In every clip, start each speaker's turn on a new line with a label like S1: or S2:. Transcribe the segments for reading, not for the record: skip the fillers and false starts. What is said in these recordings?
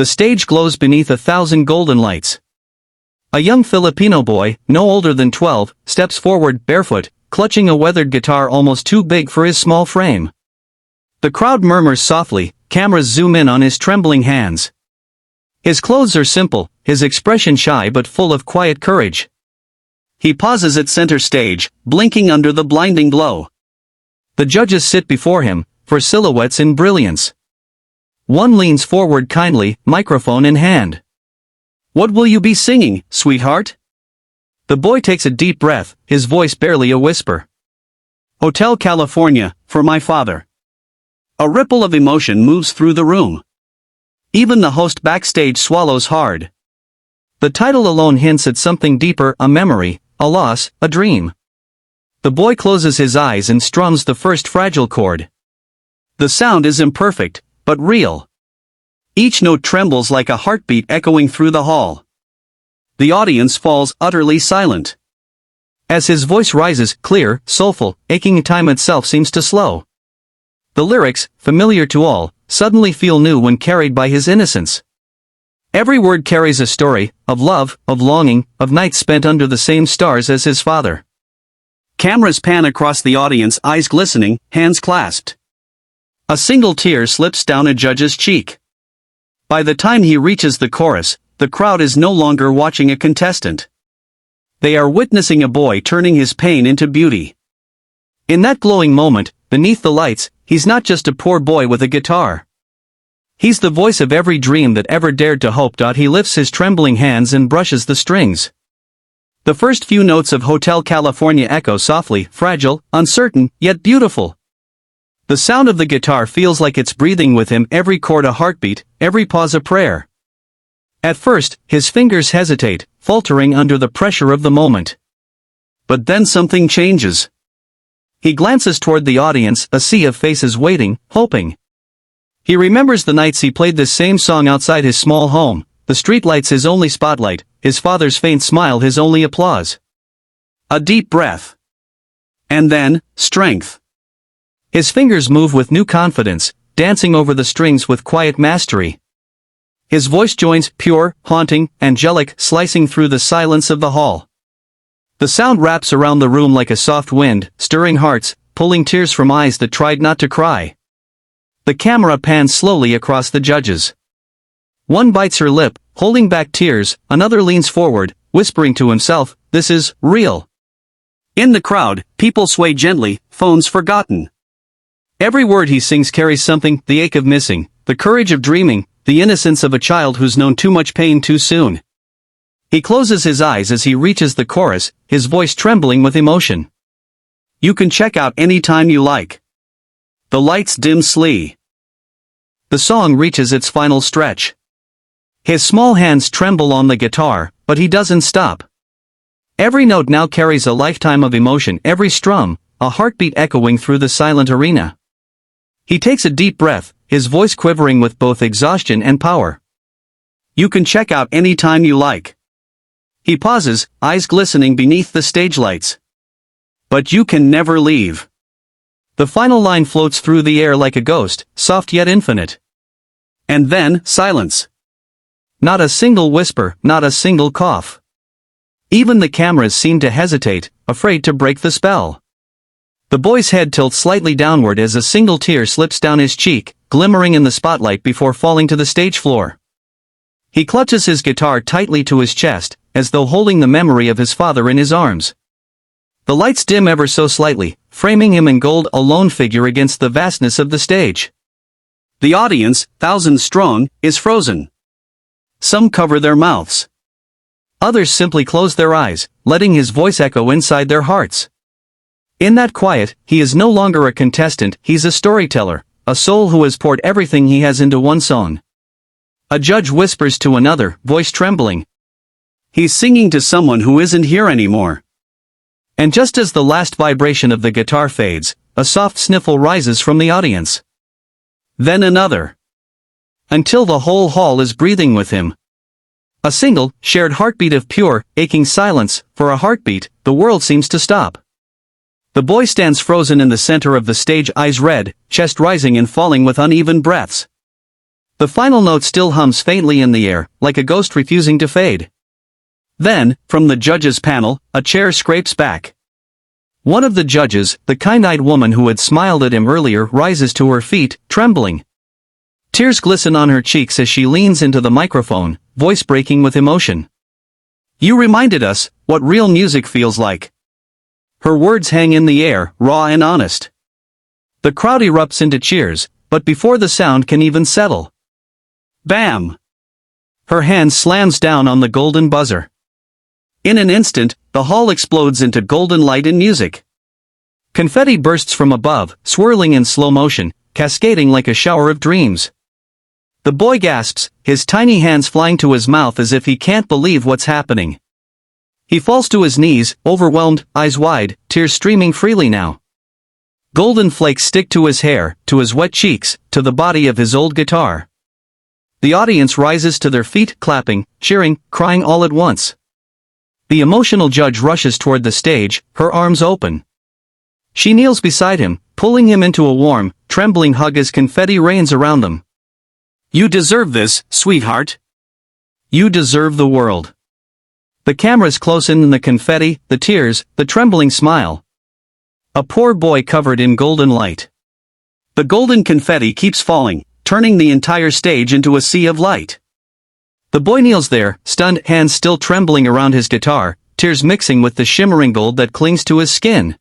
S1: The stage glows beneath 1,000 golden lights. A young Filipino boy, no older than 12, steps forward, barefoot, clutching a weathered guitar almost too big for his small frame. The crowd murmurs softly, cameras zoom in on his trembling hands. His clothes are simple, his expression shy but full of quiet courage. He pauses at center stage, blinking under the blinding glow. The judges sit before him, for silhouettes in brilliance. One leans forward kindly, microphone in hand. "What will you be singing, sweetheart?" The boy takes a deep breath, his voice barely a whisper. "Hotel California, for my father." A ripple of emotion moves through the room. Even the host backstage swallows hard. The title alone hints at something deeper, a memory, a loss, a dream. The boy closes his eyes and strums the first fragile chord. The sound is imperfect, but real. Each note trembles like a heartbeat echoing through the hall. The audience falls utterly silent. As his voice rises, clear, soulful, aching, time itself seems to slow. The lyrics, familiar to all, suddenly feel new when carried by his innocence. Every word carries a story, of love, of longing, of nights spent under the same stars as his father. Cameras pan across the audience, eyes glistening, hands clasped. A single tear slips down a judge's cheek. By the time he reaches the chorus, the crowd is no longer watching a contestant. They are witnessing a boy turning his pain into beauty. In that glowing moment, beneath the lights, he's not just a poor boy with a guitar. He's the voice of every dream that ever dared to hope. He lifts his trembling hands and brushes the strings. The first few notes of Hotel California echo softly, fragile, uncertain, yet beautiful. The sound of the guitar feels like it's breathing with him, every chord a heartbeat, every pause a prayer. At first, his fingers hesitate, faltering under the pressure of the moment. But then something changes. He glances toward the audience, a sea of faces waiting, hoping. He remembers the nights he played this same song outside his small home, the streetlights his only spotlight, his father's faint smile his only applause. A deep breath. And then, strength. His fingers move with new confidence, dancing over the strings with quiet mastery. His voice joins, pure, haunting, angelic, slicing through the silence of the hall. The sound wraps around the room like a soft wind, stirring hearts, pulling tears from eyes that tried not to cry. The camera pans slowly across the judges. One bites her lip, holding back tears, another leans forward, whispering to himself, "This is real." In the crowd, people sway gently, phones forgotten. Every word he sings carries something, the ache of missing, the courage of dreaming, the innocence of a child who's known too much pain too soon. He closes his eyes as he reaches the chorus, his voice trembling with emotion. "You can check out any time you like." The lights dim slightly. The song reaches its final stretch. His small hands tremble on the guitar, but he doesn't stop. Every note now carries a lifetime of emotion, every strum, a heartbeat echoing through the silent arena. He takes a deep breath, his voice quivering with both exhaustion and power. "You can check out any time you like." He pauses, eyes glistening beneath the stage lights. "But you can never leave." The final line floats through the air like a ghost, soft yet infinite. And then, silence. Not a single whisper, not a single cough. Even the cameras seem to hesitate, afraid to break the spell. The boy's head tilts slightly downward as a single tear slips down his cheek, glimmering in the spotlight before falling to the stage floor. He clutches his guitar tightly to his chest, as though holding the memory of his father in his arms. The lights dim ever so slightly, framing him in gold, a lone figure against the vastness of the stage. The audience, thousands strong, is frozen. Some cover their mouths. Others simply close their eyes, letting his voice echo inside their hearts. In that quiet, he is no longer a contestant, he's a storyteller, a soul who has poured everything he has into one song. A judge whispers to another, voice trembling. "He's singing to someone who isn't here anymore." And just as the last vibration of the guitar fades, a soft sniffle rises from the audience. Then another. Until the whole hall is breathing with him. A single, shared heartbeat of pure, aching silence. For a heartbeat, the world seems to stop. The boy stands frozen in the center of the stage, eyes red, chest rising and falling with uneven breaths. The final note still hums faintly in the air, like a ghost refusing to fade. Then, from the judges' panel, a chair scrapes back. One of the judges, the kind-eyed woman who had smiled at him earlier, rises to her feet, trembling. Tears glisten on her cheeks as she leans into the microphone, voice breaking with emotion. "You reminded us what real music feels like." Her words hang in the air, raw and honest. The crowd erupts into cheers, but before the sound can even settle. Bam! Her hand slams down on the golden buzzer. In an instant, the hall explodes into golden light and music. Confetti bursts from above, swirling in slow motion, cascading like a shower of dreams. The boy gasps, his tiny hands flying to his mouth as if he can't believe what's happening. He falls to his knees, overwhelmed, eyes wide, tears streaming freely now. Golden flakes stick to his hair, to his wet cheeks, to the body of his old guitar. The audience rises to their feet, clapping, cheering, crying all at once. The emotional judge rushes toward the stage, her arms open. She kneels beside him, pulling him into a warm, trembling hug as confetti rains around them. "You deserve this, sweetheart. You deserve the world." The cameras close in on the confetti, the tears, the trembling smile. A poor boy covered in golden light. The golden confetti keeps falling, turning the entire stage into a sea of light. The boy kneels there, stunned, hands still trembling around his guitar, tears mixing with the shimmering gold that clings to his skin.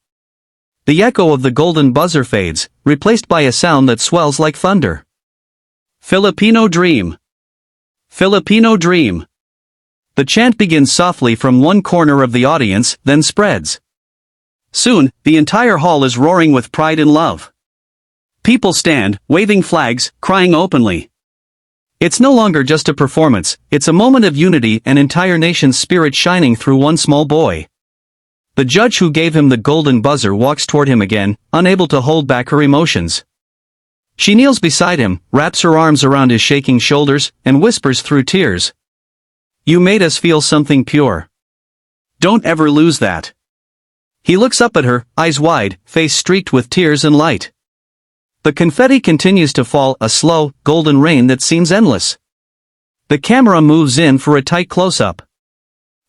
S1: The echo of the golden buzzer fades, replaced by a sound that swells like thunder. Filipino dream. Filipino dream. The chant begins softly from one corner of the audience, then spreads. Soon, the entire hall is roaring with pride and love. People stand, waving flags, crying openly. It's no longer just a performance, it's a moment of unity, an entire nation's spirit shining through one small boy. The judge who gave him the golden buzzer walks toward him again, unable to hold back her emotions. She kneels beside him, wraps her arms around his shaking shoulders, and whispers through tears. "You made us feel something pure. Don't ever lose that." He looks up at her, eyes wide, face streaked with tears and light. The confetti continues to fall, a slow, golden rain that seems endless. The camera moves in for a tight close-up.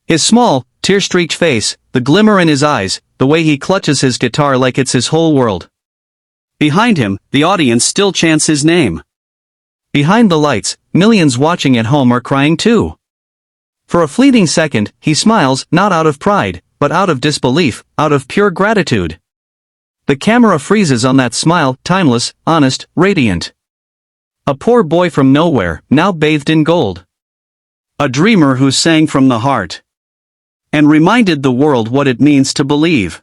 S1: His small, tear-streaked face, the glimmer in his eyes, the way he clutches his guitar like it's his whole world. Behind him, the audience still chants his name. Behind the lights, millions watching at home are crying too. For a fleeting second, he smiles, not out of pride, but out of disbelief, out of pure gratitude. The camera freezes on that smile, timeless, honest, radiant. A poor boy from nowhere, now bathed in gold. A dreamer who sang from the heart. And reminded the world what it means to believe.